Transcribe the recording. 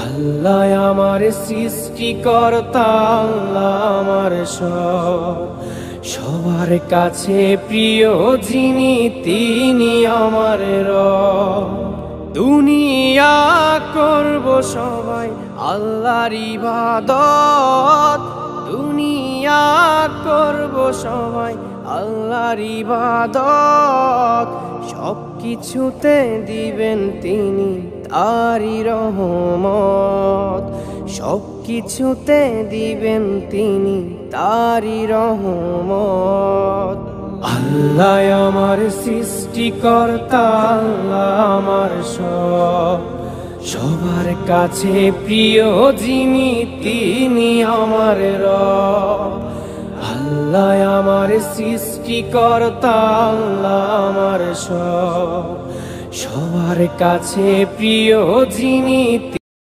আল্লাহ আমার সৃষ্টিকর্তা, আল্লাহ আমার সবার কাছে প্রিয় যিনি, তিনি আমার রব। দুনিয়া করব সবাই আল্লাহর ইবাদত, দুনিয়া করব সবাই আল্লাহর ইবাদত। সব কিছুতে দিবেন তিনি তারি রহমত, সব কিছুতে দিবেন তিনি তারি রহমত। আল্লাহ আমার সৃষ্টিকর্তা, আল্লাহ আমার সবার কাছে প্রিয় যিনি, তিনি আমার রব। আল্লাহ আমার সৃষ্টিকর্তা, আল্লাহ আমার সবার কাছে প্রিয় যিনি,